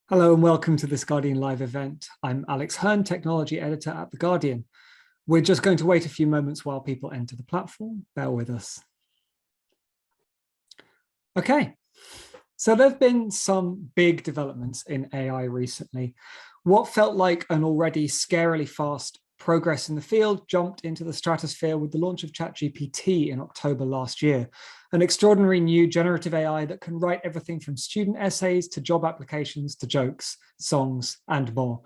Hello and welcome to this Guardian Live event. I'm Alex Hern, Technology Editor at The Guardian. We're just going to wait a few moments while people enter the platform. Bear with us. Okay, so there have been some big developments in AI recently. What felt like an already scarily fast progress in the field jumped into the stratosphere with the launch of ChatGPT in October last year, an extraordinary new generative AI that can write everything from student essays to job applications to jokes, songs, and more.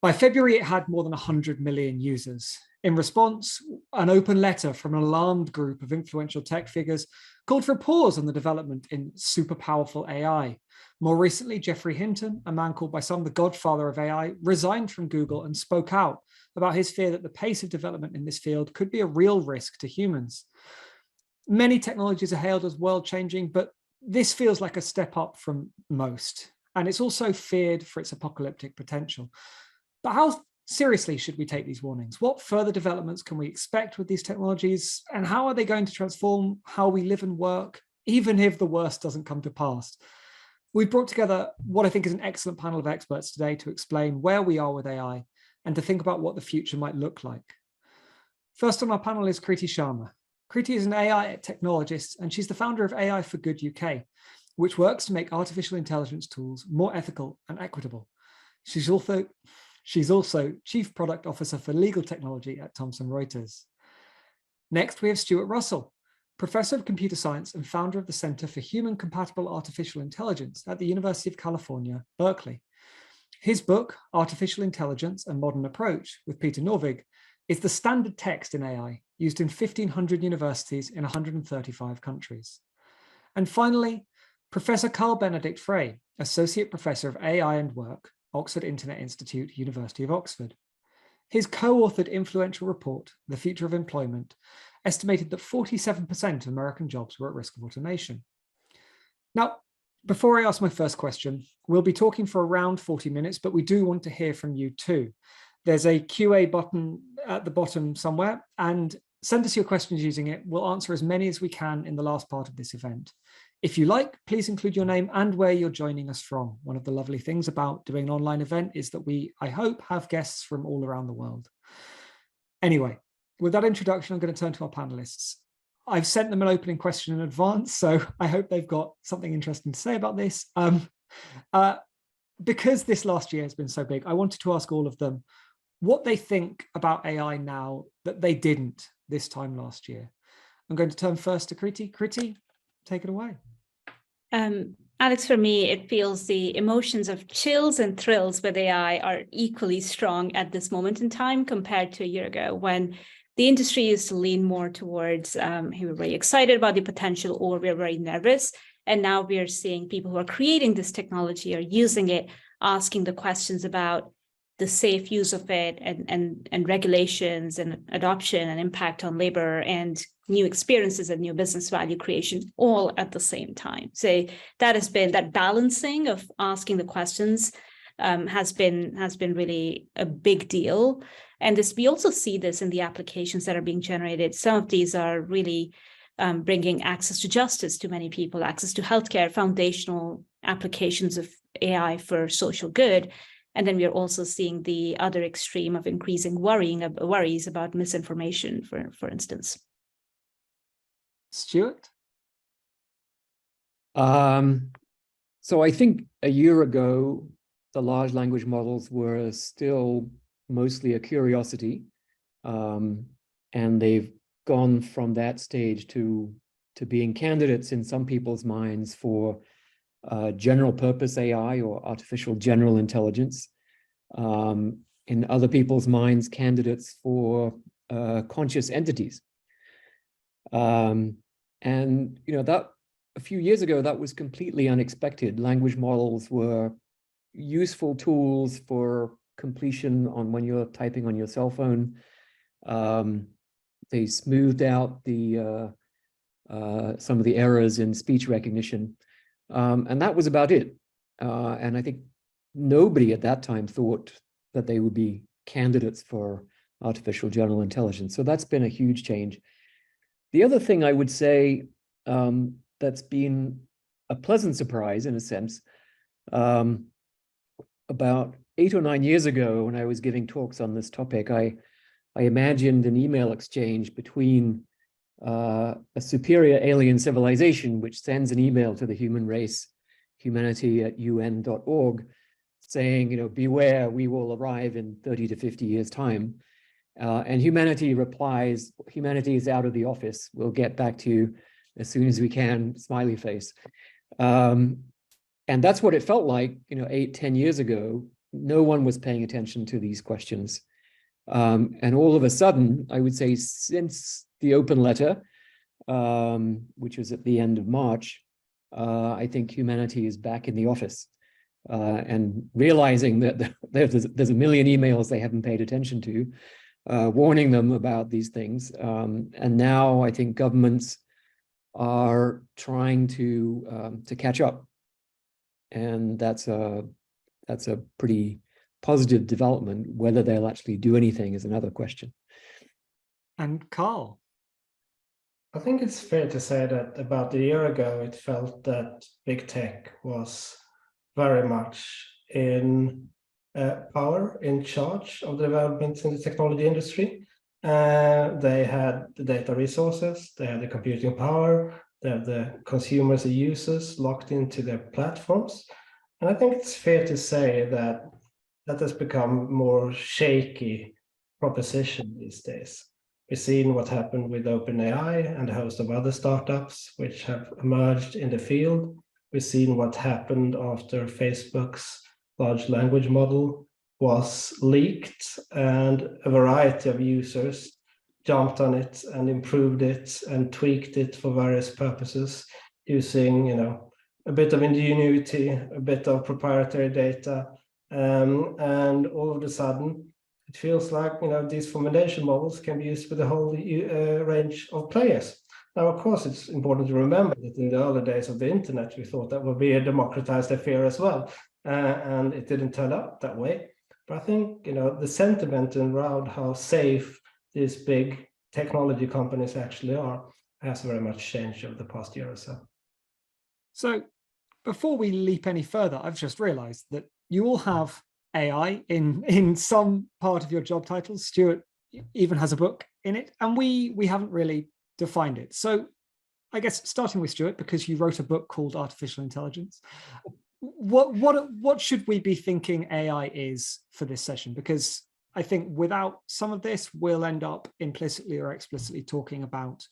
By February, it had more than 100 million users. In response, an open letter from an alarmed group of influential tech figures called for a pause on the development in super powerful AI. More recently, Geoffrey Hinton, a man called by some the godfather of AI, resigned from Google and spoke out about his fear that the pace of development in this field could be a real risk to humans. Many technologies are hailed as world-changing, but this feels like a step up from most. And it's also feared for its apocalyptic potential. But how seriously should we take these warnings? What further developments can we expect with these technologies? And how are they going to transform how we live and work, even if the worst doesn't come to pass? We've brought together what I think is an excellent panel of experts today to explain where we are with AI and to think about what the future might look like. First on our panel is Kriti Sharma. Kriti is an AI technologist, and she's the founder of AI for Good UK, which works to make artificial intelligence tools more ethical and equitable. She's also Chief Product Officer for Legal Technology at Thomson Reuters. Next, we have Stuart Russell, Professor of Computer Science and founder of the Center for Human Compatible Artificial Intelligence at the University of California, Berkeley. His book, Artificial Intelligence: A Modern Approach, with Peter Norvig, is the standard text in AI, used in 1,500 universities in 135 countries. And finally, Professor Carl Benedict Frey, Associate Professor of AI and Work, Oxford Internet Institute, University of Oxford. His co-authored influential report, The Future of Employment, estimated that 47% of American jobs were at risk of automation. Now, before I ask my first question, we'll be talking for around 40 minutes, but we do want to hear from you too. There's a QA button at the bottom somewhere, and send us your questions using it. We'll answer as many as we can in the last part of this event. If you like, please include your name and where you're joining us from. One of the lovely things about doing an online event is that we, I hope, have guests from all around the world. Anyway, with that introduction, I'm going to turn to our panelists. I've sent them an opening question in advance, so I hope they've got something interesting to say about this. Because this last year has been so big, I wanted to ask all of them what they think about AI now that they didn't this time last year. I'm going to turn first to Kriti. Kriti, take it away. Alex, for me, it feels the emotions of chills and thrills with AI are equally strong at this moment in time compared to a year ago, when the industry used to lean more towards, hey, we're very excited about the potential, or we're very nervous. And now we are seeing people who are creating this technology are using it, asking the questions about the safe use of it and regulations and adoption and impact on labor and new experiences and new business value creation all at the same time. So that has been, that balancing of asking the questions has been really a big deal. And this, we also see this in the applications that are being generated. Some of these are really bringing access to justice to many people, access to healthcare, foundational applications of AI for social good. And then we are also seeing the other extreme of increasing worries about misinformation, for instance. Stuart? So I think a year ago, the large language models were still mostly a curiosity, and they've gone from that stage to being candidates in some people's minds for general purpose AI or artificial general intelligence. In other people's minds, candidates for conscious entities. And that a few years ago, that was completely unexpected. Language models were useful tools for completion on when you're typing on your cell phone. They smoothed out the some of the errors in speech recognition. And that was about it. And I think nobody at that time thought that they would be candidates for artificial general intelligence. So that's been a huge change. The other thing I would say that's been a pleasant surprise in a sense about 8 or 9 years ago, when I was giving talks on this topic, I imagined an email exchange between a superior alien civilization, which sends an email to the human race, humanity@un.org, saying, you know, beware, we will arrive in 30 to 50 years' time. And humanity replies, humanity is out of the office. We'll get back to you as soon as we can, smiley face. And that's what it felt like, you know, 8, 10 years ago. No one was paying attention to these questions. And all of a sudden, I would say since the open letter, which was at the end of March, I think humanity is back in the office and realizing that there's a million emails they haven't paid attention to, warning them about these things. And now I think governments are trying to catch up. And that's a pretty positive development. Whether they'll actually do anything is another question. And Carl? I think it's fair to say that about a year ago, it felt that big tech was very much in power, in charge of the developments in the technology industry. They had the data resources, they had the computing power, they have the consumers and users locked into their platforms. And I think it's fair to say that that has become more shaky proposition these days. We've seen what happened with OpenAI and a host of other startups which have emerged in the field. We've seen what happened after Facebook's large language model was leaked and a variety of users jumped on it and improved it and tweaked it for various purposes using, you know, a bit of ingenuity, a bit of proprietary data, and all of a sudden it feels like, you know, these foundation models can be used with a whole range of players. Now, of course, it's important to remember that in the early days of the internet, we thought that would be a democratized affair as well, and it didn't turn out that way. But I think, you know, the sentiment around how safe these big technology companies actually are has very much changed over the past year or so. So before we leap any further, I've just realized that you all have AI in some part of your job titles. Stuart even has a book in it, and we haven't really defined it. So I guess starting with Stuart, because you wrote a book called Artificial Intelligence, what should we be thinking AI is for this session? Because I think without some of this, we'll end up implicitly or explicitly talking about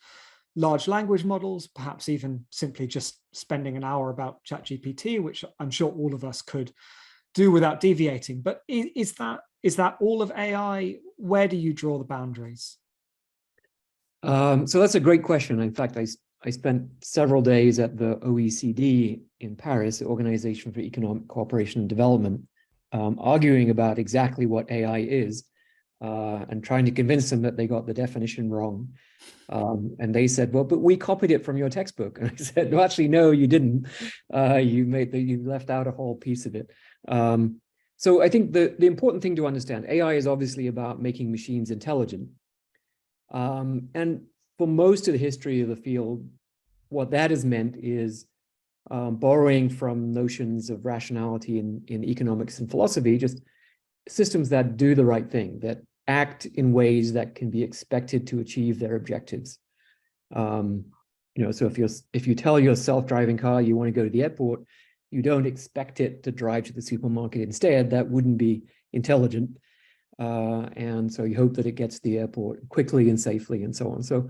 large language models, perhaps even simply just spending an hour about ChatGPT, which I'm sure all of us could do without deviating. But is that all of AI? Where do you draw the boundaries? So that's a great question. In fact, I spent several days at the OECD in Paris, the Organization for Economic Cooperation and Development, arguing about exactly what AI is and trying to convince them that they got the definition wrong. And they said, well, but we copied it from your textbook. And I said, no, actually, no, you didn't. You left out a whole piece of it. So I think the important thing to understand, AI is obviously about making machines intelligent. And for most of the history of the field, what that has meant is borrowing from notions of rationality in economics and philosophy, just systems that do the right thing, that act in ways that can be expected to achieve their objectives. You know, so if you tell your self-driving car you want to go to the airport, you don't expect it to drive to the supermarket instead. That wouldn't be intelligent. And so you hope that it gets to the airport quickly and safely and so on. So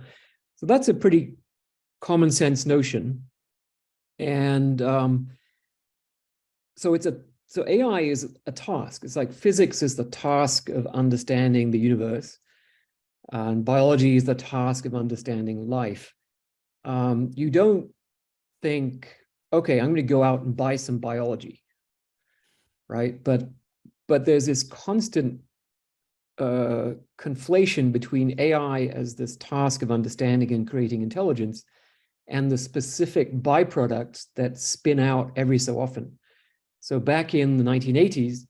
that's a pretty common sense notion. And so AI is a task. It's like physics is the task of understanding the universe, and biology is the task of understanding life. You don't think, okay, I'm going to go out and buy some biology, right? But there's this constant conflation between AI as this task of understanding and creating intelligence and the specific byproducts that spin out every so often. So back in the 1980s,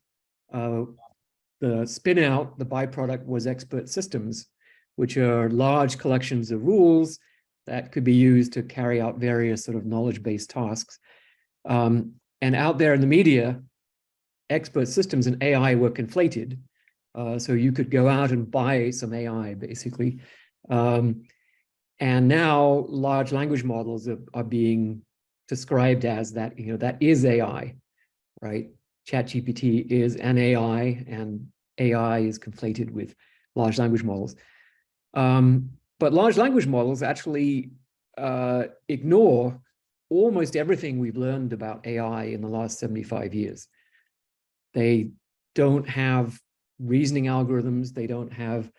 the spin out, the byproduct was expert systems, which are large collections of rules that could be used to carry out various sort of knowledge-based tasks. And out there in the media, expert systems and AI were conflated. So you could go out and buy some AI, basically. And now large language models are being described as that, that is AI, right? ChatGPT is an AI, and AI is conflated with large language models. But large language models actually ignore almost everything we've learned about AI in the last 75 years. They don't have reasoning algorithms. They don't have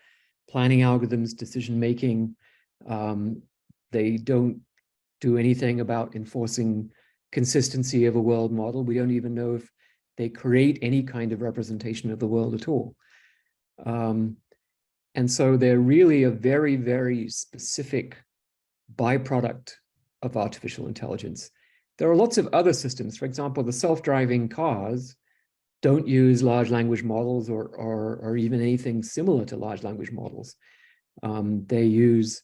planning algorithms, decision-making. They don't do anything about enforcing consistency of a world model. We don't even know if they create any kind of representation of the world at all. And so they're really a very, very specific byproduct of artificial intelligence. There are lots of other systems. For example, the self-driving cars don't use large language models or even anything similar to large language models. They use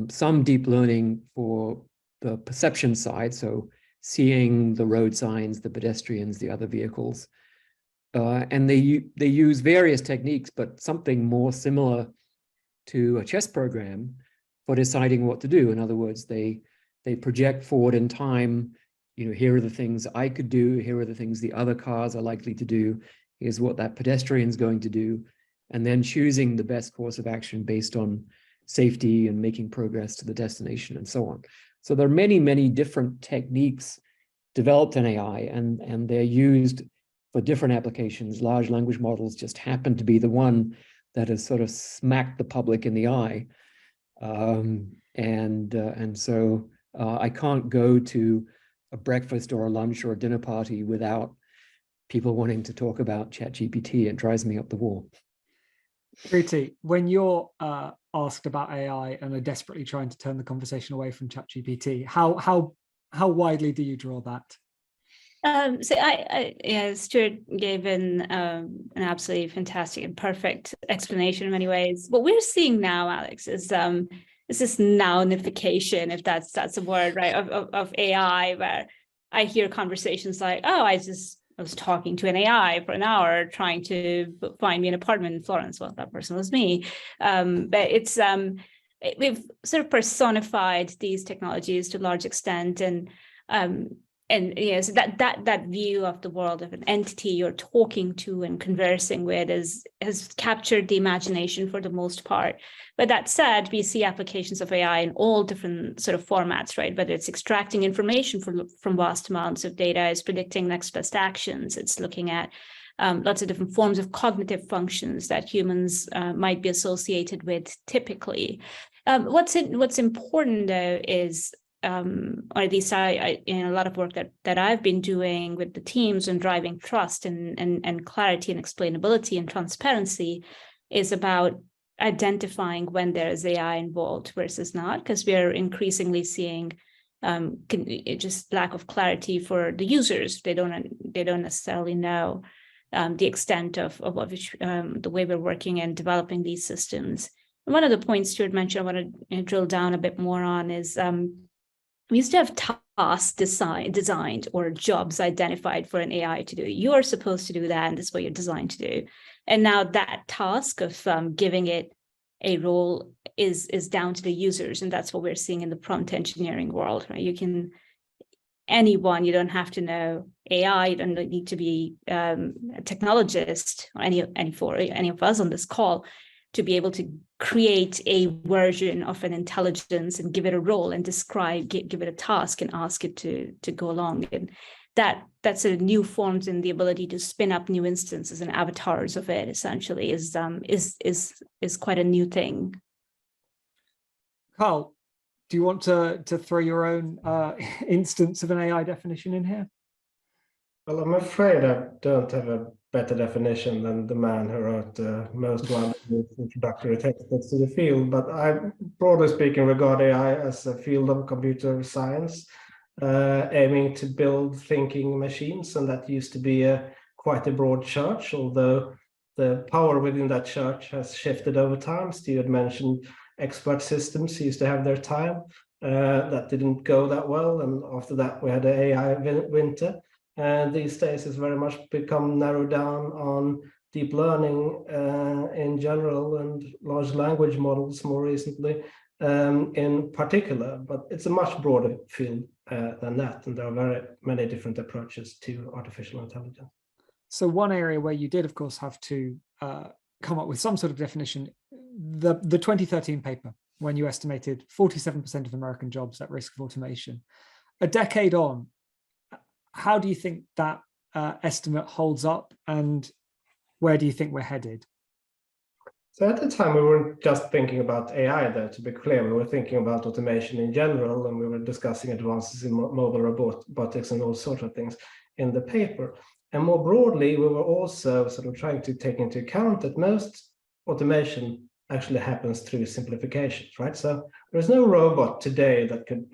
some deep learning for the perception side, so seeing the road signs, the pedestrians, the other vehicles. And they use various techniques, but something more similar to a chess program for deciding what to do. In other words, they project forward in time, here are the things I could do, here are the things the other cars are likely to do, here's what that pedestrian's going to do, and then choosing the best course of action based on safety and making progress to the destination and so on. So there are many, many different techniques developed in AI, and they're used for different applications. Large language models just happen to be the one that has sort of smacked the public in the eye. And so I can't go to a breakfast or a lunch or a dinner party without people wanting to talk about ChatGPT. It drives me up the wall. Ruti, when you're asked about AI and are desperately trying to turn the conversation away from ChatGPT, how widely do you draw that? So yeah, Stuart gave an absolutely fantastic and perfect explanation in many ways. What we're seeing now, Alex, is this nounification, if that's a word, right, of AI, where I hear conversations like, oh, I was talking to an AI for an hour trying to find me an apartment in Florence. Well, that person was me. But it's we've sort of personified these technologies to a large extent, and so that view of the world of an entity you're talking to and conversing with has captured the imagination for the most part. But that said, we see applications of AI in all different sort of formats, right? Whether it's extracting information from vast amounts of data, it's predicting next best actions, it's looking at lots of different forms of cognitive functions that humans might be associated with typically. What's important though is, or at least I in a lot of work that I've been doing with the teams and driving trust and clarity and explainability and transparency, is about identifying when there is AI involved versus not, because we are increasingly seeing just lack of clarity for the users. They don't necessarily know the extent of the way we're working and developing these systems. And one of the points Stuart mentioned, I want to drill down a bit more on, is we used to have tasks designed or jobs identified for an AI to do. You are supposed to do that, and this is what you're designed to do. And now that task of giving it a role is down to the users, and that's what we're seeing in the prompt engineering world. Right? You don't have to know AI. You don't need to be a technologist or any of us on this call to be able to create a version of an intelligence and give it a role and give it a task and ask it to go along. And that's sort of new forms in the ability to spin up new instances and avatars of it essentially is quite a new thing. Carl, do you want to throw your own instance of an AI definition in here? Well, I'm afraid I don't have a better definition than the man who wrote the most wonderful introductory textbooks to the field. But I, broadly speaking, regard AI as a field of computer science, aiming to build thinking machines, and that used to be quite a broad church, although the power within that church has shifted over time. Steve had mentioned expert systems used to have their time. That didn't go that well, and after that we had the AI winter. And these days it's very much become narrowed down on deep learning in general and large language models more recently in particular, but it's a much broader field than that. And there are very many different approaches to artificial intelligence. So one area where you did, of course, have to come up with some sort of definition, the 2013 paper, when you estimated 47% of American jobs at risk of automation. A decade on, how do you think that estimate holds up, and where do you think we're headed? So at the time, we weren't just thinking about AI, though, to be clear. We were thinking about automation in general, and we were discussing advances in mobile robotics and all sorts of things in the paper. And more broadly, we were also sort of trying to take into account that most automation actually happens through simplifications, right? So there's no robot today that could,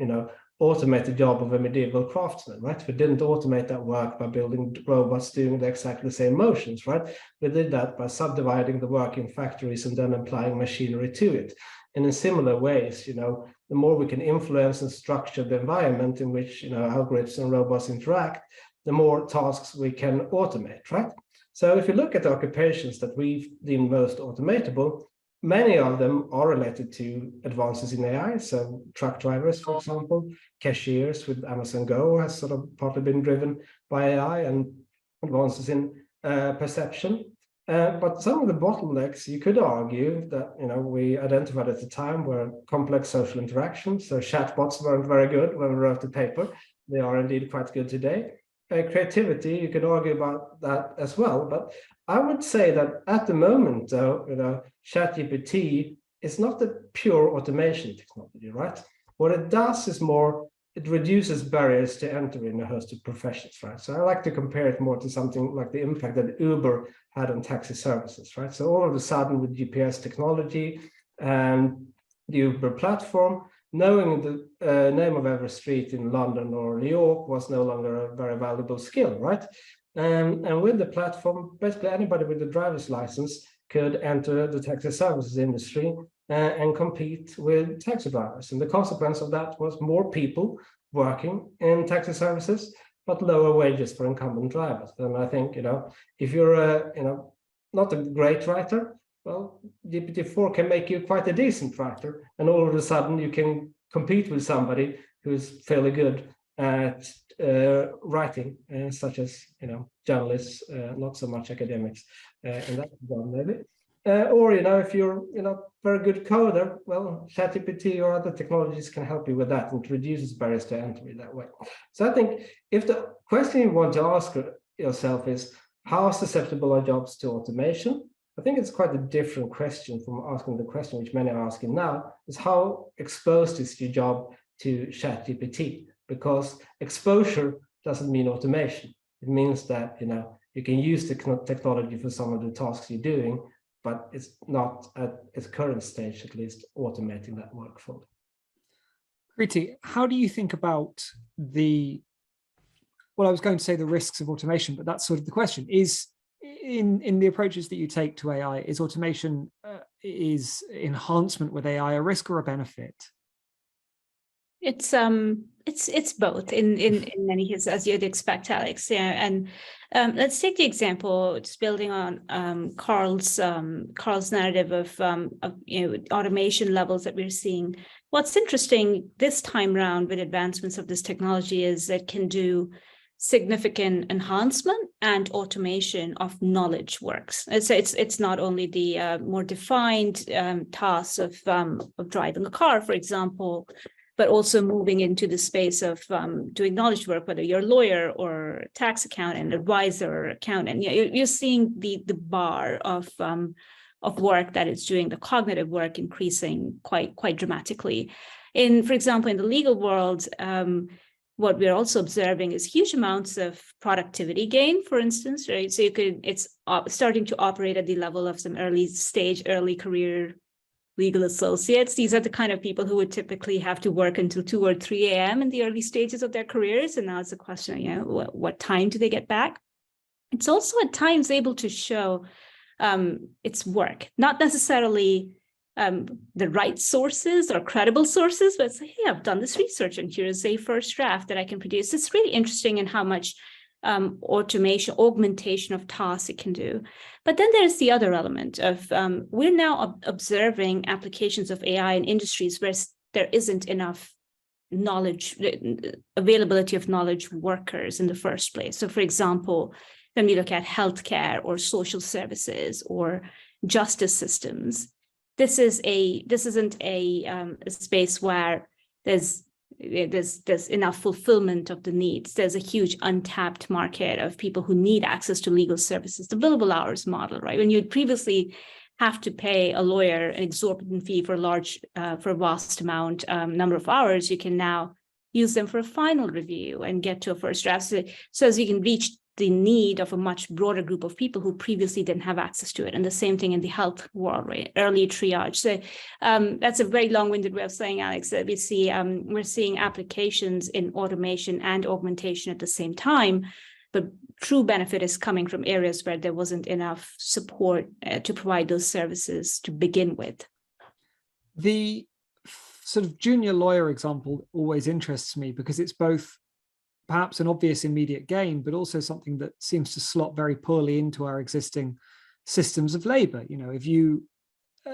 automate the job of a medieval craftsman, right? We didn't automate that work by building robots doing exactly the same motions, right? We did that by subdividing the work in factories and then applying machinery to it. And in similar ways, the more we can influence and structure the environment in which, algorithms and robots interact, the more tasks we can automate, right? So if you look at the occupations that we've deemed most automatable, many of them are related to advances in AI. So truck drivers, for example, cashiers with Amazon Go has sort of partly been driven by AI and advances in perception. But some of the bottlenecks, you could argue that we identified at the time were complex social interactions. So chatbots weren't very good when we wrote the paper. They are indeed quite good today. Creativity, you could argue about that as well. But I would say that at the moment, though, ChatGPT is not a pure automation technology, right? What it does is more, it reduces barriers to entry in a host of professions, right? So I like to compare it more to something like the impact that Uber had on taxi services, right? So all of a sudden with GPS technology and the Uber platform, knowing the name of every street in London or New York was no longer a very valuable skill, right? And with the platform, basically anybody with a driver's license could enter the taxi services industry and compete with taxi drivers. And the consequence of that was more people working in taxi services, but lower wages for incumbent drivers. And I think, if you're not a great writer, well, GPT-4 can make you quite a decent writer, and all of a sudden you can compete with somebody who's fairly good at writing, such as journalists, not so much academics, in that regard maybe. Or if you're very good coder, well, ChatGPT or other technologies can help you with that, and reduces barriers to entry that way. So I think if the question you want to ask yourself is how susceptible are jobs to automation, I think it's quite a different question from asking the question which many are asking now, is how exposed is your job to ChatGPT? Because exposure doesn't mean automation. It means that you can use the technology for some of the tasks you're doing, but it's not at its current stage, at least, automating that work fully. Kriti, how do you think about well, I was going to say the risks of automation, but that's sort of the question. Is in the approaches that you take to AI, is automation, is enhancement with AI a risk or a benefit? It's both in many cases, as you'd expect, Alex. Yeah, and let's take the example, just building on Carl's narrative of automation levels that we're seeing. What's interesting this time around with advancements of this technology is it can do significant enhancement and automation of knowledge works. It's not only the more defined tasks of driving a car, for example, but also moving into the space of doing knowledge work, whether you're a lawyer or tax accountant, advisor, or accountant. You're seeing the bar of work that it's doing, the cognitive work increasing quite dramatically. For example, in the legal world, what we're also observing is huge amounts of productivity gain, for instance, right? So it's starting to operate at the level of some early career legal associates. These are the kind of people who would typically have to work until 2 or 3 a.m. in the early stages of their careers. And now it's a question, what time do they get back? It's also at times able to show its work, not necessarily the right sources or credible sources, but say, hey, I've done this research and here's a first draft that I can produce. It's really interesting in how much automation, augmentation of tasks it can do. But then there's the other element of we're now observing applications of AI in industries where there isn't enough knowledge, availability of knowledge workers in the first place. So for example, when we look at healthcare or social services or justice systems, this isn't a space where there's enough fulfillment of the needs. There's a huge untapped market of people who need access to legal services, the billable hours model, right? When you'd previously have to pay a lawyer an exorbitant fee for a vast amount number of hours, you can now use them for a final review and get to a first draft. So as you can reach the need of a much broader group of people who previously didn't have access to it. And the same thing in the health world, right? Early triage. So that's a very long-winded way of saying, Alex, that we're seeing applications in automation and augmentation at the same time, but true benefit is coming from areas where there wasn't enough support to provide those services to begin with. The sort of junior lawyer example always interests me because it's both perhaps an obvious immediate gain, but also something that seems to slot very poorly into our existing systems of labor. You know, if you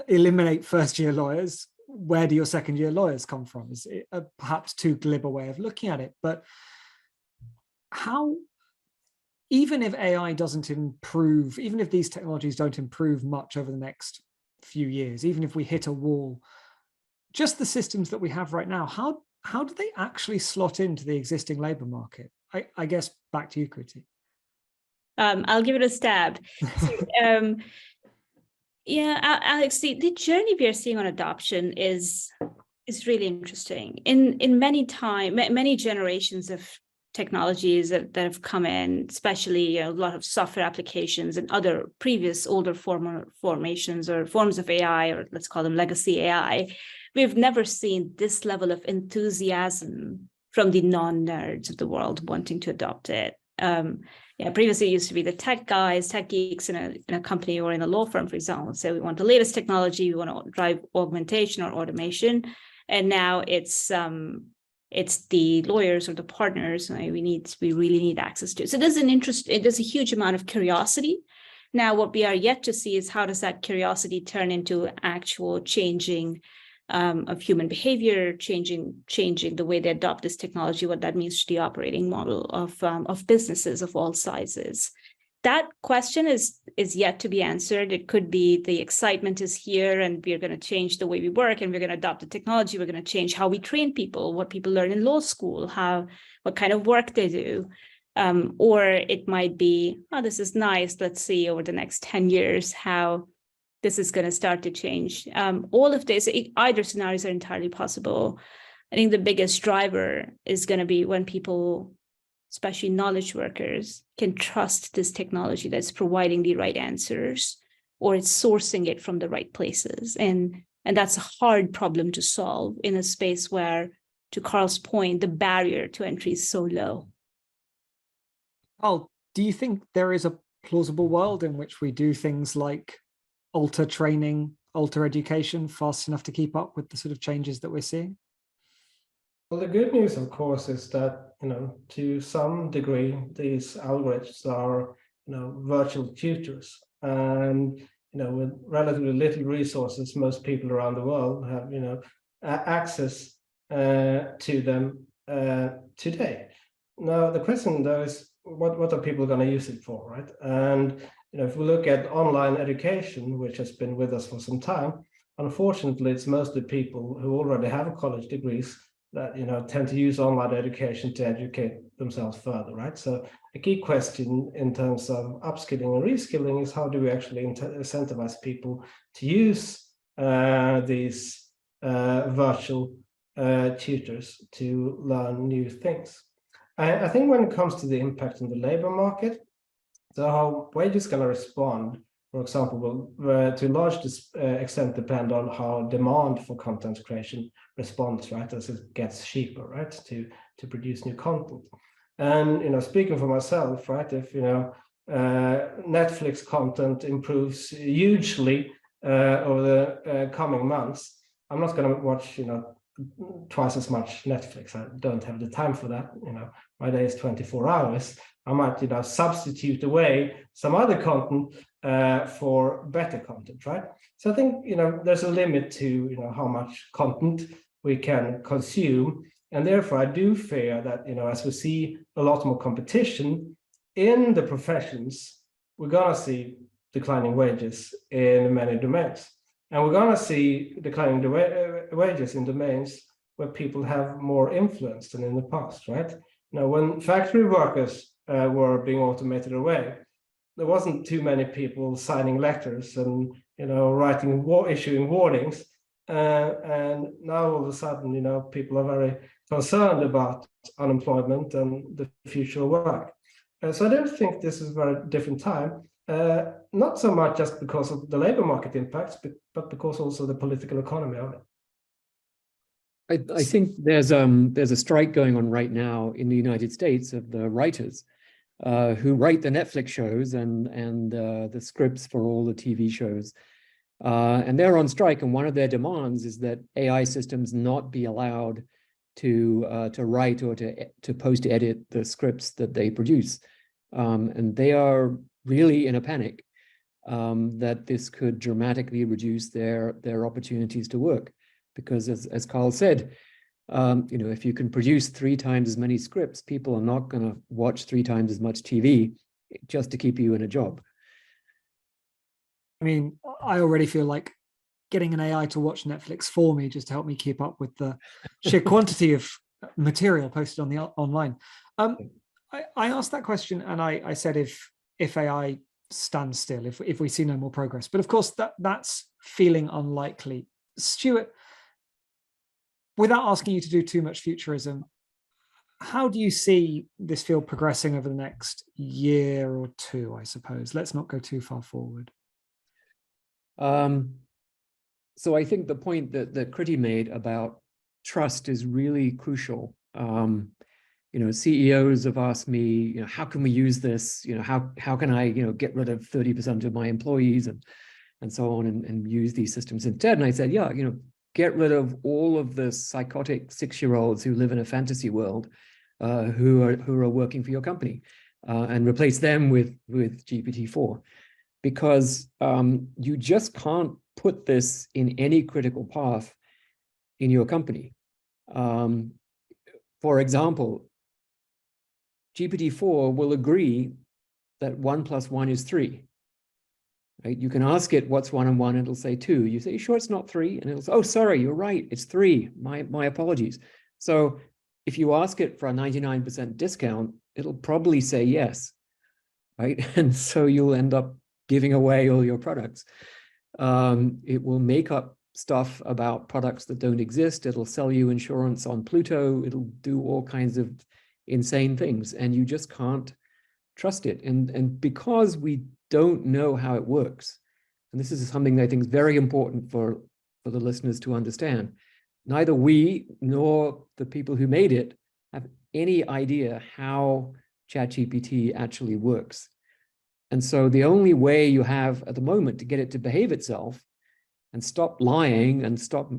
eliminate first-year lawyers, where do your second-year lawyers come from? Is it a perhaps too glib a way of looking at it? But how, even if AI doesn't improve, even if these technologies don't improve much over the next few years, even if we hit a wall, just the systems that we have right now, how do they actually slot into the existing labor market? I guess back to you, Kriti. I'll give it a stab. So, yeah, Alex, the journey we are seeing on adoption is really interesting. In many generations of technologies that have come in, especially a lot of software applications and other previous older formations or forms of AI, or let's call them legacy AI, we've never seen this level of enthusiasm from the non-nerds of the world wanting to adopt it. Previously it used to be the tech guys, tech geeks in a company or in a law firm, for example, say we want the latest technology, we want to drive augmentation or automation, and now it's the lawyers or the partners we really need access to. So there's a huge amount of curiosity. Now, what we are yet to see is how does that curiosity turn into actual changing of human behavior, changing the way they adopt this technology, what that means to the operating model of businesses of all sizes. That question is yet to be answered. It could be the excitement is here and we're going to change the way we work and we're going to adopt the technology. We're going to change how we train people, what people learn in law school, what kind of work they do. Or it might be, oh, this is nice. Let's see over the next 10 years how this is going to start to change. All of this, either scenarios are entirely possible. I think the biggest driver is going to be when people, especially knowledge workers, can trust this technology that's providing the right answers, or it's sourcing it from the right places. And that's a hard problem to solve in a space where, to Carl's point, the barrier to entry is so low. Oh, do you think there is a plausible world in which we do things like alter training, alter education fast enough to keep up with the sort of changes that we're seeing? Well, the good news, of course, is that, to some degree, these algorithms are, virtual tutors. And, with relatively little resources, most people around the world have, access to them today. Now, the question, though, is what are people going to use it for, right? And, if we look at online education, which has been with us for some time, unfortunately, it's mostly people who already have college degrees that tend to use online education to educate themselves further, right? So a key question in terms of upskilling and reskilling is how do we actually incentivize people to use these virtual tutors to learn new things. I think when it comes to the impact on the labor market, so how wages going to respond, for example, will to a large extent depend on how demand for content creation responds, right, as it gets cheaper, right, to produce new content. And speaking for myself, right, if Netflix content improves hugely over the coming months, I'm not going to watch twice as much Netflix. I don't have the time for that. My day is 24 hours. I might, substitute away some other content for better content, right? So I think, there's a limit to, how much content we can consume. And therefore, I do fear that, as we see a lot more competition in the professions, we're going to see declining wages in many domains. And we're going to see declining wages in domains where people have more influence than in the past, right? When factory workers were being automated away, there wasn't too many people signing letters and issuing warnings. And now all of a sudden, people are very concerned about unemployment and the future of work. So I don't think this is a very different time. Not so much just because of the labor market impacts, but because also the political economy of it. I think there's a strike going on right now in the United States of the writers who write the Netflix shows and the scripts for all the TV shows. And they're on strike, and one of their demands is that AI systems not be allowed to write or to post-edit the scripts that they produce. And they are really in a panic that this could dramatically reduce their opportunities to work. Because as Carl said, if you can produce 3 times as many scripts, people are not going to watch 3 times as much TV just to keep you in a job. I mean, I already feel like getting an AI to watch Netflix for me just to help me keep up with the sheer quantity of material posted on the online. I asked that question, and I said if AI stands still, if we see no more progress, but of course that's feeling unlikely. Stuart, without asking you to do too much futurism, how do you see this field progressing over the next year or 2, I suppose? Let's not go too far forward. So I think the point that Kriti made about trust is really crucial. CEOs have asked me, how can we use this? How can I, get rid of 30% of my employees and so on and use these systems instead? And I said, yeah, get rid of all of the psychotic 6-year-olds who live in a fantasy world who are working for your company and replace them with GPT-4. Because you just can't put this in any critical path in your company. For example, GPT-4 will agree that 1 + 1 is 3. Right? You can ask it what's 1 and 1, and it'll say 2. You say, sure, it's not 3, and it'll say, oh, sorry, you're right, it's 3. My apologies. So if you ask it for a 99% discount, it'll probably say yes, right? And so you'll end up giving away all your products. It will make up stuff about products that don't exist. It'll sell you insurance on Pluto. It'll do all kinds of insane things, and you just can't trust it. And because we don't know how it works, and this is something that I think is very important for the listeners to understand, neither we nor the people who made it have any idea how ChatGPT actually works. And so the only way you have at the moment to get it to behave itself and stop lying and stop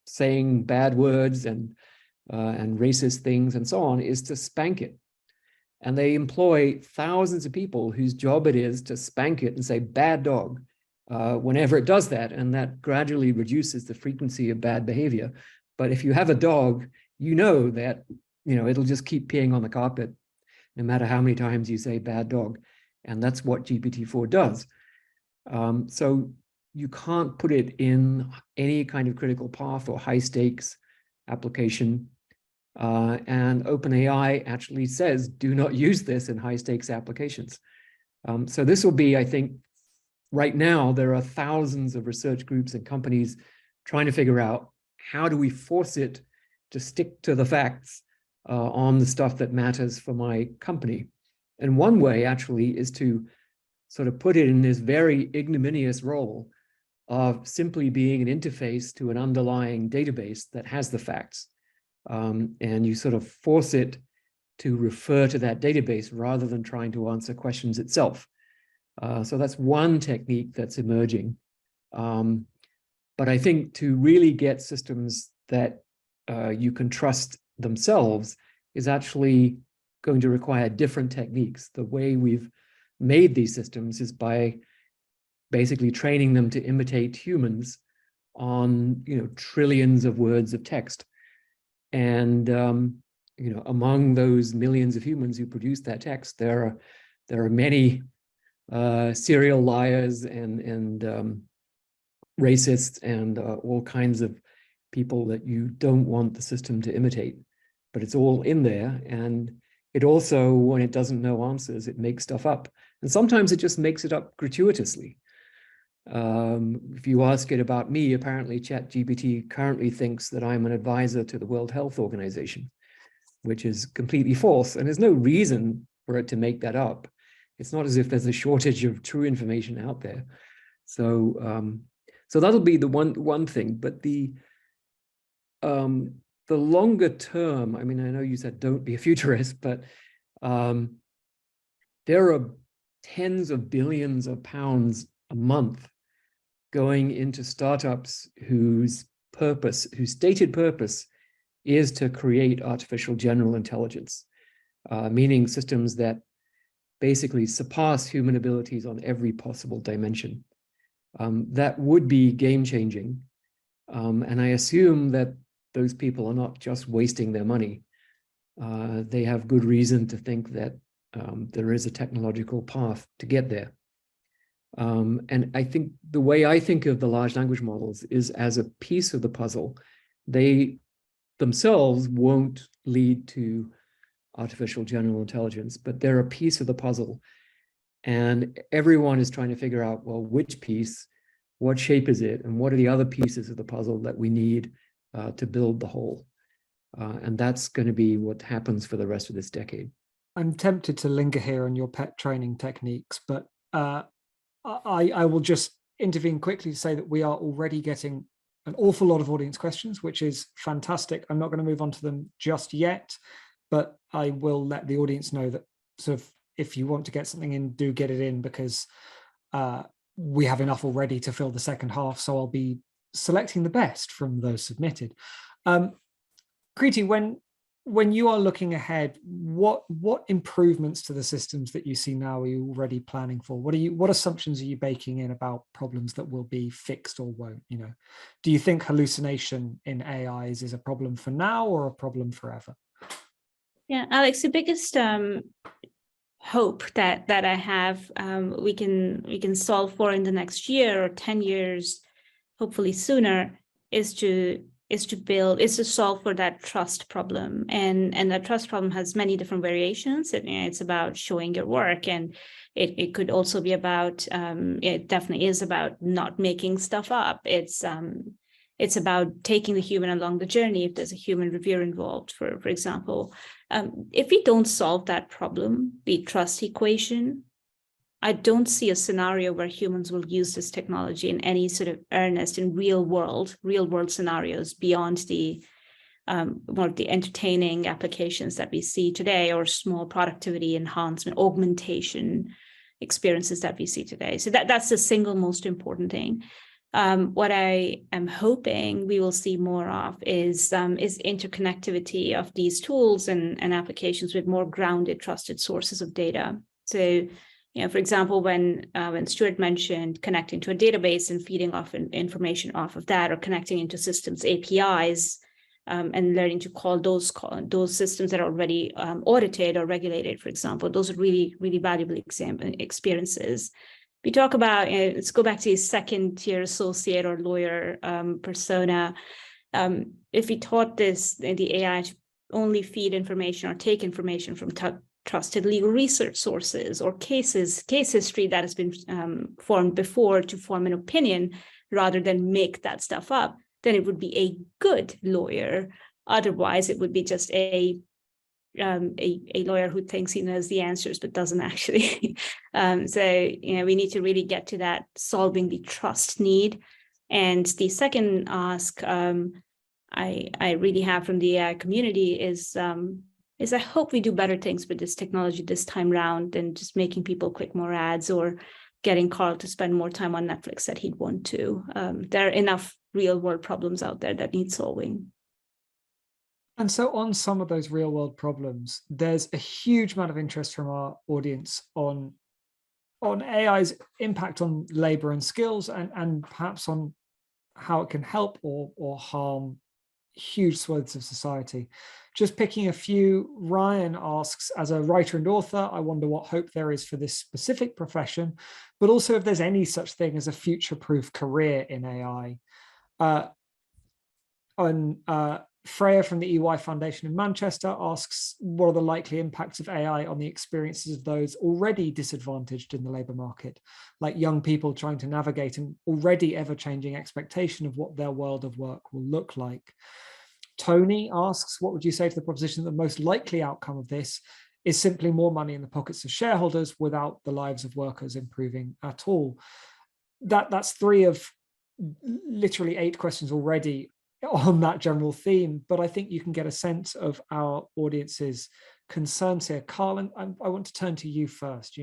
saying bad words and racist things and so on is to spank it. And they employ thousands of people whose job it is to spank it and say bad dog whenever it does that. And that gradually reduces the frequency of bad behavior. But if you have a dog, you know that it'll just keep peeing on the carpet no matter how many times you say bad dog. And that's what GPT-4 does. So you can't put it in any kind of critical path or high stakes application. And OpenAI actually says, do not use this in high stakes applications. So this will be, I think, right now, there are thousands of research groups and companies trying to figure out how do we force it to stick to the facts on the stuff that matters for my company. And one way actually is to sort of put it in this very ignominious role of simply being an interface to an underlying database that has the facts. And you sort of force it to refer to that database rather than trying to answer questions itself. So that's one technique that's emerging. But I think to really get systems that you can trust themselves is actually going to require different techniques. The way we've made these systems is by basically training them to imitate humans on, trillions of words of text. And, among those millions of humans who produce that text, there are many serial liars and racists and all kinds of people that you don't want the system to imitate. But it's all in there. And it also, when it doesn't know answers, it makes stuff up. And sometimes it just makes it up gratuitously. If you ask it about me, apparently ChatGPT currently thinks that I'm an advisor to the World Health Organization, which is completely false. And there's no reason for it to make that up. It's not as if there's a shortage of true information out there. So, so that'll be the one thing. But the longer term, I mean, I know you said don't be a futurist, but there are tens of billions of pounds a month going into startups whose stated purpose is to create artificial general intelligence, meaning systems that basically surpass human abilities on every possible dimension. That would be game-changing. And I assume that those people are not just wasting their money. They have good reason to think that there is a technological path to get there. And I think the way I think of the large language models is as a piece of the puzzle. They themselves won't lead to artificial general intelligence, but they're a piece of the puzzle. And everyone is trying to figure out, well, which piece, what shape is it, and what are the other pieces of the puzzle that we need to build the whole. And that's going to be what happens for the rest of this decade. I'm tempted to linger here on your pet training techniques, but I will just intervene quickly to say that we are already getting an awful lot of audience questions, which is fantastic. I'm not going to move on to them just yet, but I will let the audience know that sort of if you want to get something in, do get it in, because we have enough already to fill the second half. So I'll be selecting the best from those submitted. Kriti, when you are looking ahead, what improvements to the systems that you see now are you already planning for? What assumptions are you baking in about problems that will be fixed or won't? Do you think hallucination in AIs is a problem for now or a problem forever? Yeah, Alex, the biggest hope that I have we can solve for in the next year or 10 years, hopefully sooner, is to solve for that trust problem. And that trust problem has many different variations. It's about showing your work, and it could also be about, it definitely is about not making stuff up. It's about taking the human along the journey if there's a human reviewer involved, for example. If we don't solve that problem, the trust equation, I don't see a scenario where humans will use this technology in any sort of earnest in real world scenarios beyond the more of the entertaining applications that we see today, or small productivity enhancement, augmentation experiences that we see today. So that's the single most important thing. What I am hoping we will see more of is interconnectivity of these tools and applications with more grounded, trusted sources of data. So, for example, when Stuart mentioned connecting to a database and feeding off information off of that, or connecting into systems APIs and learning to call those systems that are already audited or regulated, for example, those are really, really valuable experiences. We talk about, let's go back to the second-tier associate or lawyer persona. If we taught the AI to only feed information or take information from trusted legal research sources or case history that has been formed before to form an opinion rather than make that stuff up, then it would be a good lawyer. Otherwise, it would be just a lawyer who thinks he knows the answers but doesn't actually. So we need to really get to that solving the trust need. And the second ask I really have from the AI community is I hope we do better things with this technology this time round than just making people click more ads or getting Carl to spend more time on Netflix that he'd want to. There are enough real world problems out there that need solving. And so on some of those real world problems, there's a huge amount of interest from our audience on AI's impact on labor and skills, and perhaps on how it can help or harm huge swathes of society. Just picking a few, Ryan asks, as a writer and author, I wonder what hope there is for this specific profession, but also if there's any such thing as a future-proof career in AI. Freya from the EY Foundation in Manchester asks, what are the likely impacts of AI on the experiences of those already disadvantaged in the labour market, like young people trying to navigate an already ever-changing expectation of what their world of work will look like? Tony asks, what would you say to the proposition that the most likely outcome of this is simply more money in the pockets of shareholders without the lives of workers improving at all? That's 3 of literally 8 questions already on that general theme, but I think you can get a sense of our audience's concerns here. Carl, I want to turn to you first.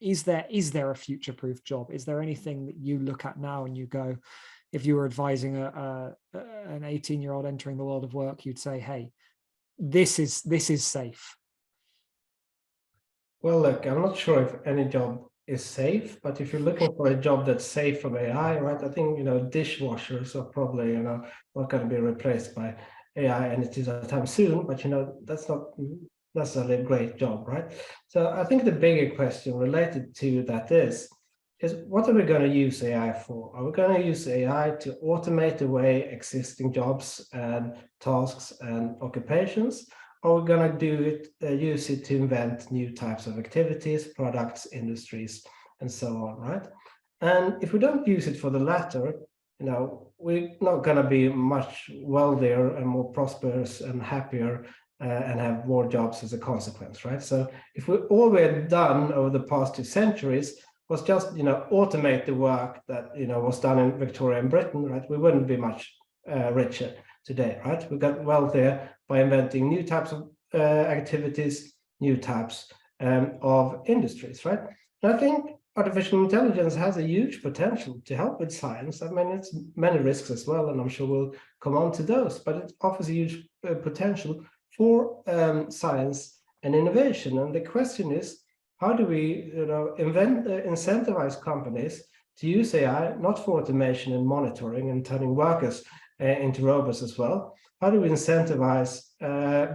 Is there a future-proof job? Is there anything that you look at now and you go, if you were advising an 18-year-old entering the world of work, you'd say, hey, this is safe? Well, look, I'm not sure if any job is safe, but if you're looking for a job that's safe from AI, right, I think, dishwashers are probably, not going to be replaced by AI anytime soon, but, that's not necessarily a great job, right? So I think the bigger question related to that is what are we going to use AI for? Are we going to use AI to automate away existing jobs and tasks and occupations? Or are we going to use it to invent new types of activities, products, industries, and so on, right? And if we don't use it for the latter, we're not going to be much wealthier and more prosperous and happier and have more jobs as a consequence, right? So if all we had done over the past 2 centuries was just, automate the work that, was done in Victorian Britain, right? We wouldn't be much richer today, right? We got wealthier by inventing new types of activities, new types of industries, right? And I think artificial intelligence has a huge potential to help with science. I mean, it's many risks as well, and I'm sure we'll come on to those, but it offers a huge potential for science and innovation. And the question is, how do we incentivize companies to use AI, not for automation and monitoring and turning workers into robots as well? How do we incentivize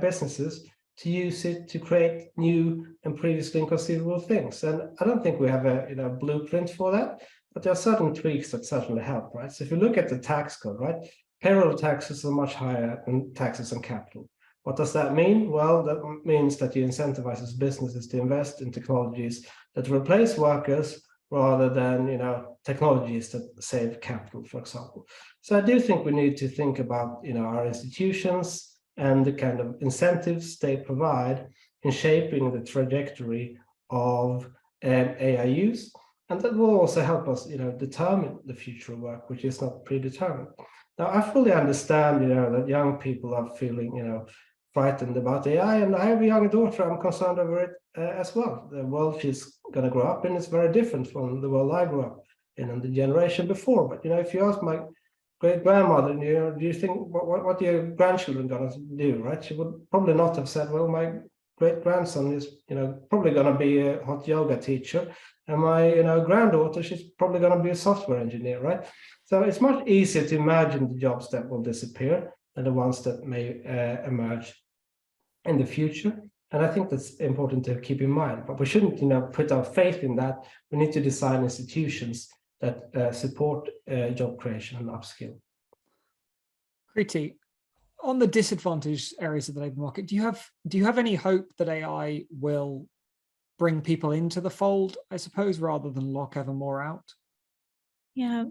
businesses to use it to create new and previously inconceivable things? And I don't think we have a blueprint for that, but there are certain tweaks that certainly help, right? So if you look at the tax code, right, payroll taxes are much higher than taxes on capital. What does that mean? Well, that means that you incentivize businesses to invest in technologies that replace workers rather than technologies that save capital, for example. So I do think we need to think about our institutions and the kind of incentives they provide in shaping the trajectory of AI use, and that will also help us determine the future of work, which is not predetermined. Now, I fully understand that young people are feeling frightened about AI, and I have a young daughter. I'm concerned over it as well. The world she's going to grow up in is very different from the world I grew up in and the generation before. But if you ask my great-grandmother, do you think what are your grandchildren going to do, right? She would probably not have said, well, my great-grandson is probably going to be a hot yoga teacher, and my granddaughter, she's probably going to be a software engineer, right? So it's much easier to imagine the jobs that will disappear than the ones that may emerge in the future. And I think that's important to keep in mind, but we shouldn't put our faith in that. We need to design institutions that support job creation and upskill. Kriti, on the disadvantaged areas of the labour market, do you have any hope that AI will bring people into the fold, I suppose, rather than lock ever more out? Yeah,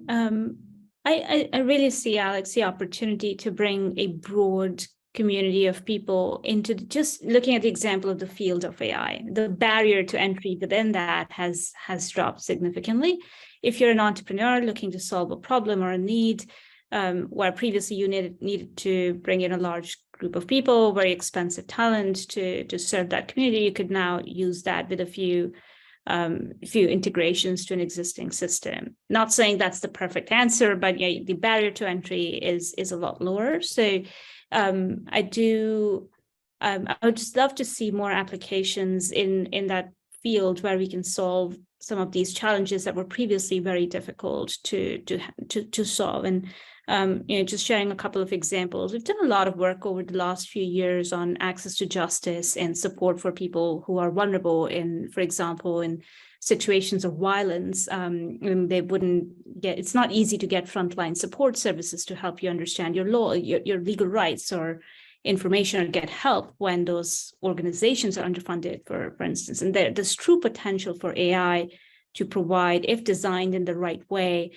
I really see, Alex, the opportunity to bring a broad community of people into just looking at the example of the field of AI. The barrier to entry within that has dropped significantly. If you're an entrepreneur looking to solve a problem or a need, where previously you needed to bring in a large group of people, very expensive talent to serve that community, you could now use that with a few few integrations to an existing system. Not saying that's the perfect answer, but yeah, the barrier to entry is a lot lower. So I would just love to see more applications in that field where we can solve some of these challenges that were previously very difficult to solve. And just sharing a couple of examples. We've done a lot of work over the last few years on access to justice and support for people who are vulnerable in, for example, in situations of violence. And they wouldn't get, it's not easy to get frontline support services to help you understand your law, your legal rights, or information, or get help when those organizations are underfunded, for instance. And there's true potential for AI to provide, if designed in the right way,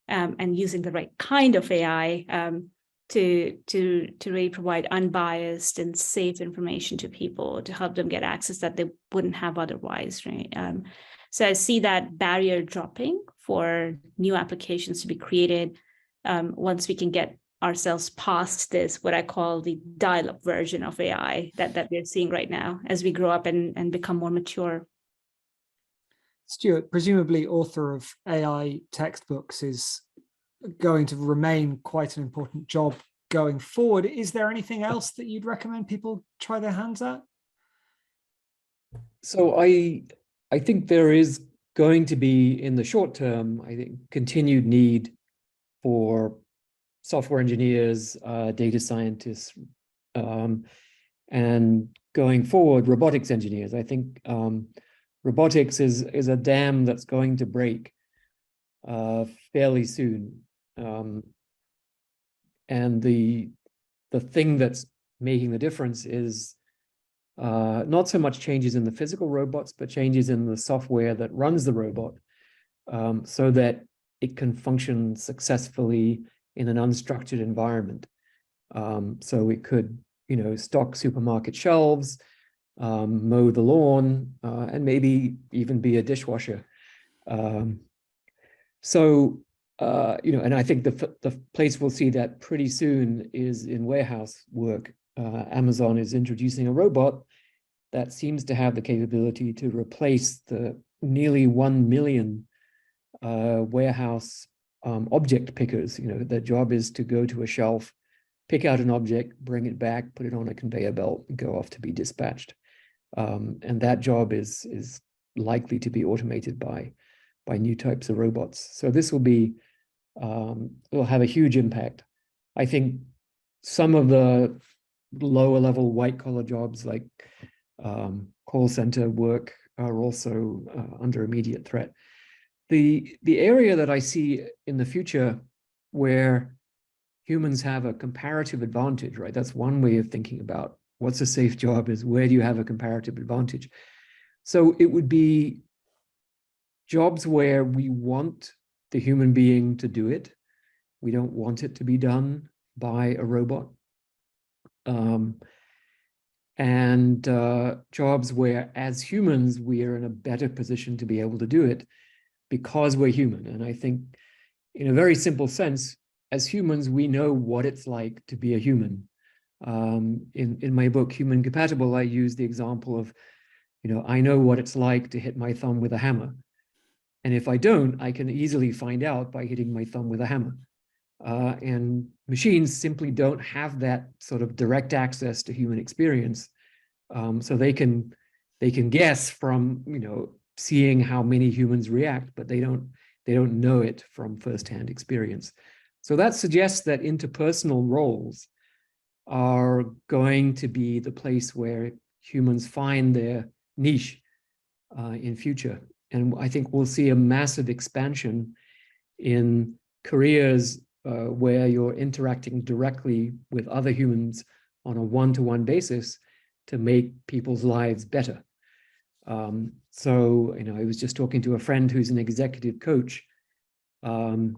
and using the right kind of AI to really provide unbiased and safe information to people to help them get access that they wouldn't have otherwise, right? So I see that barrier dropping for new applications to be created once we can get ourselves past this, what I call the dial-up version of AI that we're seeing right now as we grow up and become more mature. Stuart, presumably author of AI textbooks is going to remain quite an important job going forward. Is there anything else that you'd recommend people try their hands at? So I think there is going to be, in the short term, I think, continued need for software engineers, data scientists, and going forward, robotics engineers. I think robotics is a dam that's going to break fairly soon. And the thing that's making the difference is not so much changes in the physical robots, but changes in the software that runs the robot, so that it can function successfully in an unstructured environment. So it could, stock supermarket shelves, mow the lawn, and maybe even be a dishwasher. And I think the place we'll see that pretty soon is in warehouse work. Amazon is introducing a robot that seems to have the capability to replace the nearly 1 million warehouse object pickers. Their job is to go to a shelf, pick out an object, bring it back, put it on a conveyor belt, and go off to be dispatched. And that job is likely to be automated by new types of robots. So this will be will have a huge impact. I think some of the lower level white collar jobs like call center work are also under immediate threat. The area that I see in the future where humans have a comparative advantage, right? That's one way of thinking about what's a safe job, is where do you have a comparative advantage? So it would be jobs where we want the human being to do it. We don't want it to be done by a robot. And jobs where, as humans, we are in a better position to be able to do it because we're human. And I think, in a very simple sense, as humans, we know what it's like to be a human. In my book, Human Compatible, I use the example of, I know what it's like to hit my thumb with a hammer. And if I don't, I can easily find out by hitting my thumb with a hammer. And machines simply don't have that sort of direct access to human experience. So they can guess from, seeing how many humans react, but they don't know it from firsthand experience. So that suggests that interpersonal roles are going to be the place where humans find their niche in future. And I think we'll see a massive expansion in careers where you're interacting directly with other humans on a one-to-one basis to make people's lives better. So, I was just talking to a friend who's an executive coach, and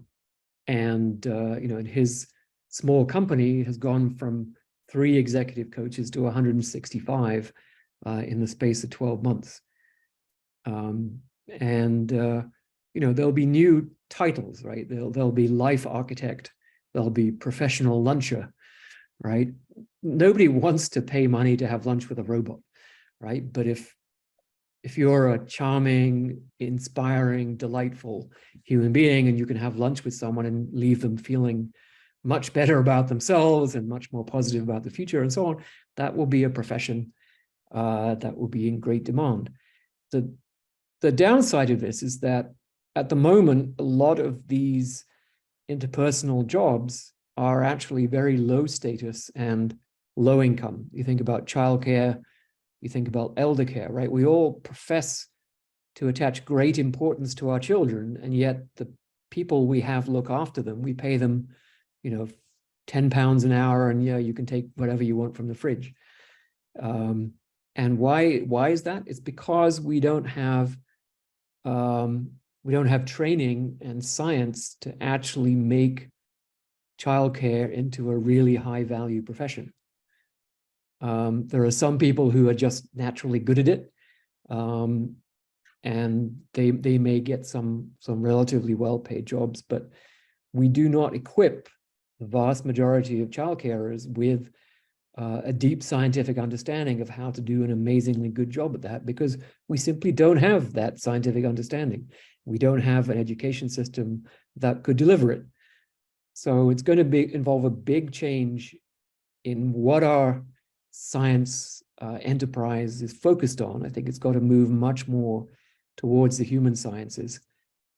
in his small company has gone from 3 executive coaches to 165 in the space of 12 months. There'll be new titles, right? There'll be life architect, there'll be professional luncher, right? Nobody wants to pay money to have lunch with a robot, right? But if if you're a charming, inspiring, delightful human being, and you can have lunch with someone and leave them feeling much better about themselves and much more positive about the future and so on, that will be a profession that will be in great demand. The downside of this is that at the moment, a lot of these interpersonal jobs are actually very low status and low income. You think about childcare, you think about elder care, right? We all profess to attach great importance to our children, and yet the people we have look after them, we pay them, you know, £10 an hour, and yeah, you can take whatever you want from the fridge. And why is that? It's because we don't have training and science to actually make childcare into a really high value profession. There are some people who are just naturally good at it, and they may get some relatively well-paid jobs, but we do not equip the vast majority of childcarers with a deep scientific understanding of how to do an amazingly good job at that, because we simply don't have that scientific understanding. We don't have an education system that could deliver it. So it's going to involve a big change in what our science enterprise is focused on. I think it's got to move much more towards the human sciences.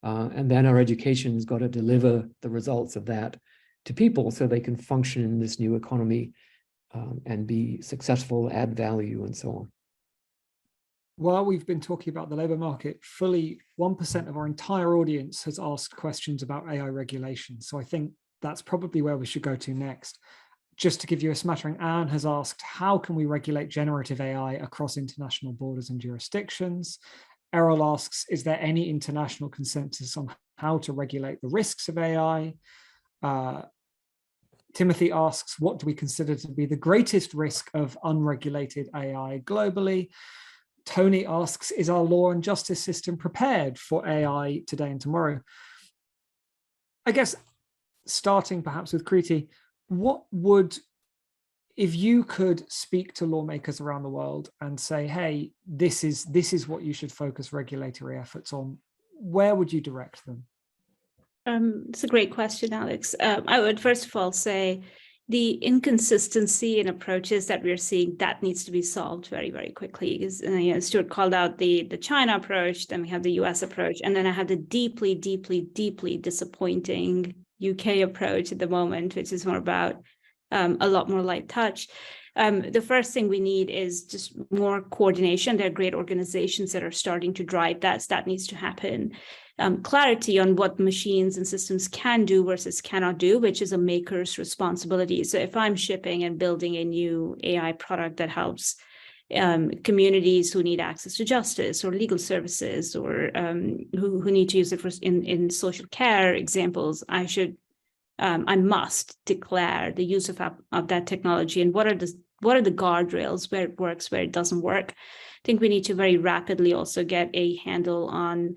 And then our education has got to deliver the results of that to people so they can function in this new economy and be successful, add value, and so on. While we've been talking about the labour market, fully 1% of our entire audience has asked questions about AI regulation. So I think that's probably where we should go to next. Just to give you a smattering, Anne has asked, how can we regulate generative AI across international borders and jurisdictions? Errol asks, is there any international consensus on how to regulate the risks of AI? Timothy asks, what do we consider to be the greatest risk of unregulated AI globally? Tony asks, is our law and justice system prepared for AI today and tomorrow? I guess starting perhaps with Kriti, if you could speak to lawmakers around the world and say, hey, this is what you should focus regulatory efforts on, where would you direct them? It's a great question, Alex. I would first of all say the inconsistency in approaches that we're seeing, that needs to be solved very, very quickly. Because Stuart called out the China approach, then we have the US approach, and then I have the deeply, deeply, deeply disappointing UK approach at the moment, which is more about a lot more light touch. The first thing we need is just more coordination. There are great organizations that are starting to drive that. So that needs to happen. Clarity on what machines and systems can do versus cannot do, which is a maker's responsibility. So if I'm shipping and building a new AI product that helps communities who need access to justice or legal services, or who need to use it in social care examples, I must declare the use of that technology and what are the guardrails, where it works, where it doesn't work. I think we need to very rapidly also get a handle on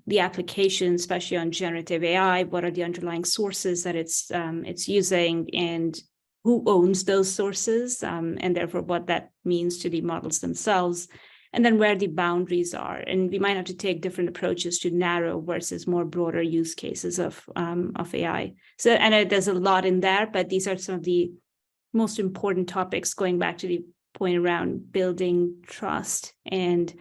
the application, especially on generative AI. What are the underlying sources that it's using, and who owns those sources, and therefore what that means to the models themselves, and then where the boundaries are. And we might have to take different approaches to narrow versus more broader use cases of AI. So I know there's a lot in there, but these are some of the most important topics, going back to the point around building trust and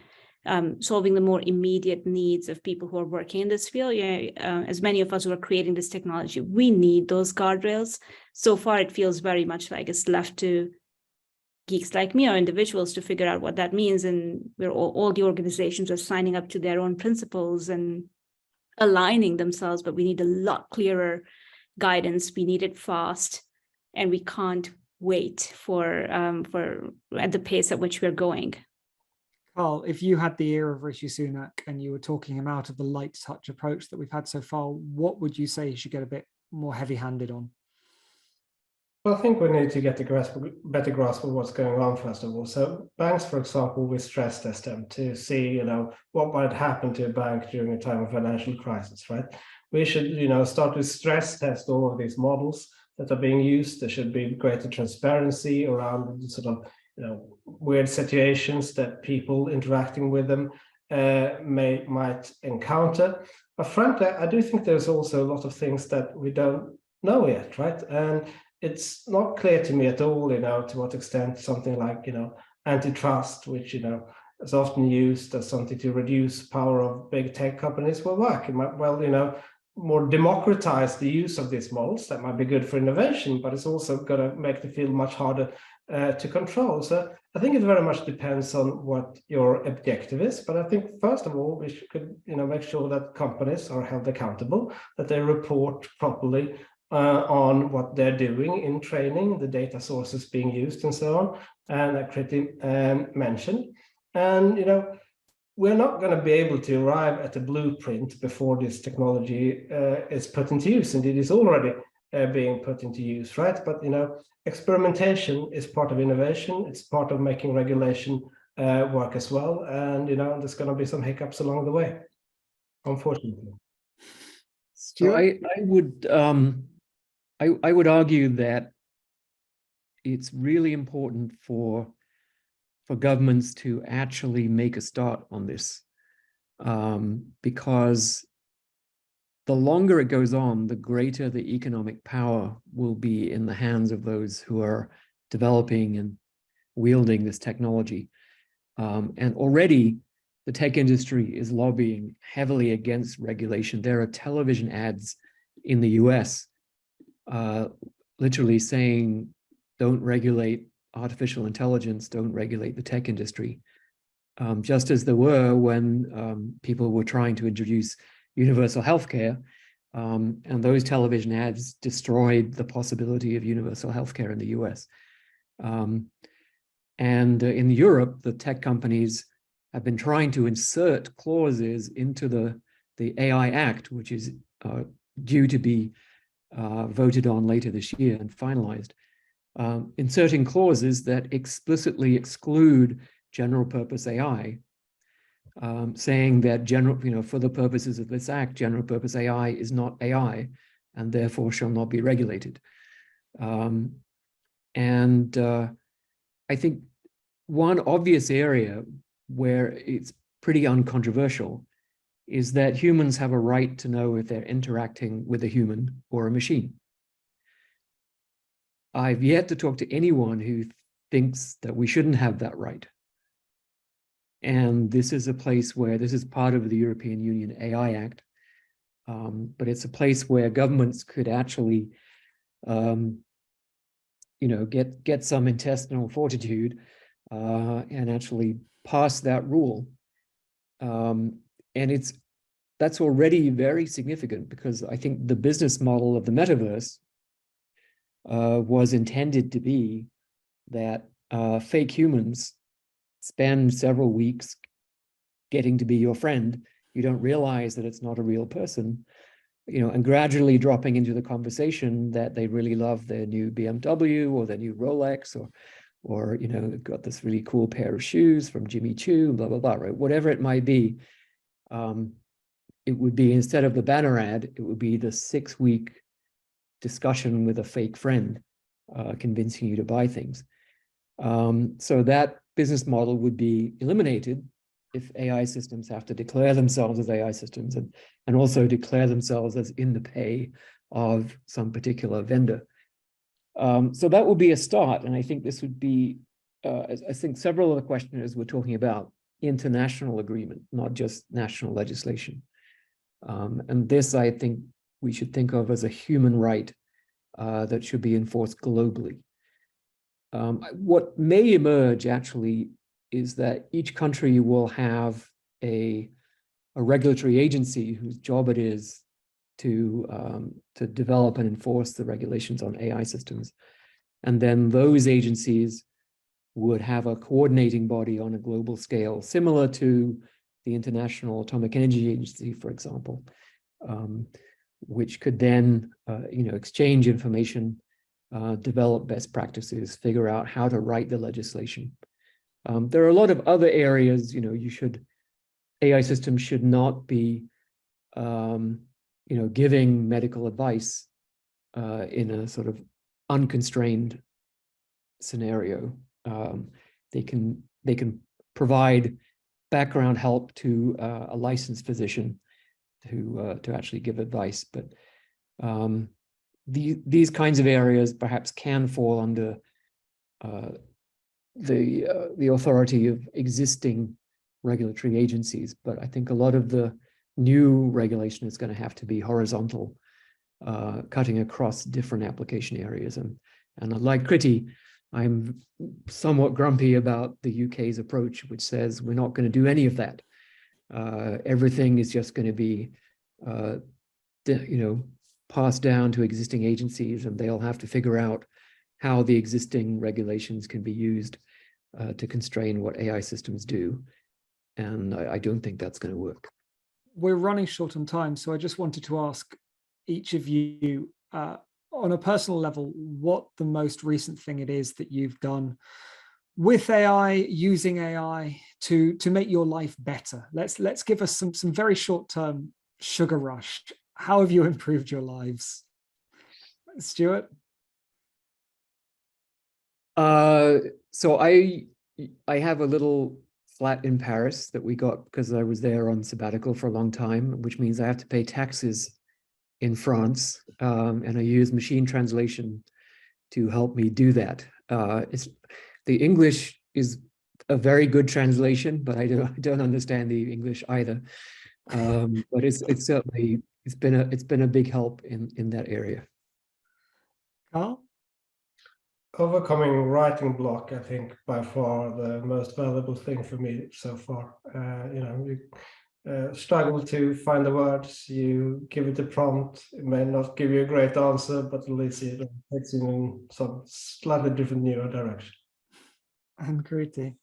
solving the more immediate needs of people who are working in this field. As many of us who are creating this technology, we need those guardrails. So far, it feels very much like it's left to geeks like me or individuals to figure out what that means. And we're all the organizations are signing up to their own principles and aligning themselves, but we need a lot clearer guidance. We need it fast, and we can't wait for at the pace at which we're going. Carl, if you had the ear of Rishi Sunak and you were talking him out of the light touch approach that we've had so far, what would you say he should get a bit more heavy-handed on? Well, I think we need to get a better grasp of what's going on, first of all. So banks, for example, we stress test them to see, what might happen to a bank during a time of financial crisis, right? We should, start to stress test all of these models that are being used. There should be greater transparency around sort of weird situations that people interacting with them might encounter. But frankly, I do think there's also a lot of things that we don't know yet, right? And it's not clear to me at all, to what extent something like, antitrust, which, is often used as something to reduce power of big tech companies, will work. It might, more democratize the use of these models. That might be good for innovation, but it's also going to make the field much harder to control. So I think it very much depends on what your objective is. But I think first of all, we should, make sure that companies are held accountable, that they report properly on what they're doing in training, the data sources being used, and so on. And that Kriti mentioned. And we're not going to be able to arrive at a blueprint before this technology is put into use, and it is already being put into use, right? But experimentation is part of innovation. It's part of making regulation work as well, and there's going to be some hiccups along the way, unfortunately. So I would argue that it's really important for governments to actually make a start on this, because the longer it goes on, the greater the economic power will be in the hands of those who are developing and wielding this technology. And already the tech industry is lobbying heavily against regulation. There are television ads in the US literally saying, don't regulate artificial intelligence, don't regulate the tech industry, just as there were when people were trying to introduce universal healthcare, and those television ads destroyed the possibility of universal healthcare in the US. And in Europe, the tech companies have been trying to insert clauses into the AI Act, which is due to be voted on later this year and finalized, inserting clauses that explicitly exclude general purpose AI, saying that for the purposes of this act, general purpose AI is not AI and therefore shall not be regulated. I think one obvious area where it's pretty uncontroversial is that humans have a right to know if they're interacting with a human or a machine. I've yet to talk to anyone who thinks that we shouldn't have that right. And this is a place where this is part of the European Union AI Act, but it's a place where governments could actually, get some intestinal fortitude and actually pass that rule. And that's already very significant, because I think the business model of the metaverse was intended to be that fake humans spend several weeks getting to be your friend. You don't realize that it's not a real person, and gradually dropping into the conversation that they really love their new BMW or their new Rolex, or got this really cool pair of shoes from Jimmy Choo, blah, blah, blah, right? Whatever it might be, it would be, instead of the banner ad, it would be the 6-week discussion with a fake friend, convincing you to buy things. So that business model would be eliminated if AI systems have to declare themselves as AI systems and also declare themselves as in the pay of some particular vendor. So that would be a start. And I think this would be, I think several of the questioners were talking about international agreement, not just national legislation. And this, I think, we should think of as a human right that should be enforced globally. What may emerge actually is that each country will have a regulatory agency whose job it is to develop and enforce the regulations on AI systems. And then those agencies would have a coordinating body on a global scale, similar to the International Atomic Energy Agency, for example, which could then exchange information, develop best practices, figure out how to write the legislation. There are a lot of other areas, AI systems should not be, giving medical advice in a sort of unconstrained scenario. they can provide background help to a licensed physician to actually give advice. But these kinds of areas perhaps can fall under the authority of existing regulatory agencies. But I think a lot of the new regulation is going to have to be horizontal, cutting across different application areas. And like Kriti, I'm somewhat grumpy about the UK's approach, which says we're not going to do any of that. Everything is just going to be, passed down to existing agencies, and they'll have to figure out how the existing regulations can be used to constrain what AI systems do. And I don't think that's going to work. We're running short on time, so I just wanted to ask each of you, on a personal level, what the most recent thing it is that you've done with AI, using AI to make your life better. Let's give us some very short-term sugar rush. How have you improved your lives? Stuart? So I have a little flat in Paris that we got because I was there on sabbatical for a long time, which means I have to pay taxes in France, and I use machine translation to help me do that. The English is a very good translation, but I don't understand the English either. But it's certainly been a big help in that area. Carl? Overcoming writing block, I think, by far the most valuable thing for me so far. You struggle to find the words, you give it a prompt, it may not give you a great answer, but at least it takes you in some slightly different newer direction. And Kriti?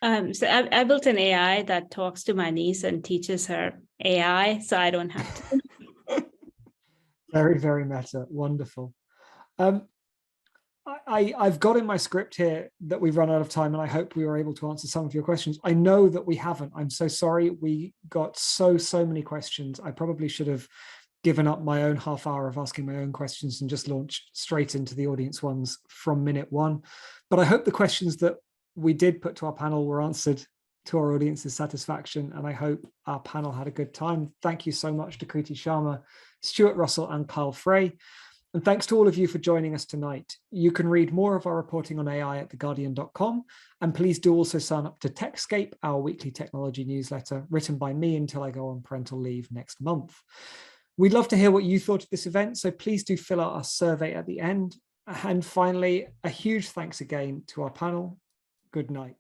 So I built an AI that talks to my niece and teaches her AI, so I don't have to. Very, very meta. Wonderful. I've got in my script here that we've run out of time, and I hope we were able to answer some of your questions. I know that we haven't. I'm so sorry. We got so many questions. I probably should have given up my own half hour of asking my own questions and just launched straight into the audience ones from minute one. But I hope the questions that we did put to our panel were answered to our audience's satisfaction, and I hope our panel had a good time. Thank you so much to Kriti Sharma, Stuart Russell, and Carl Frey. And thanks to all of you for joining us tonight. You can read more of our reporting on AI at theguardian.com. And please do also sign up to Techscape, our weekly technology newsletter, written by me until I go on parental leave next month. We'd love to hear what you thought of this event, so please do fill out our survey at the end. And finally, a huge thanks again to our panel. Good night.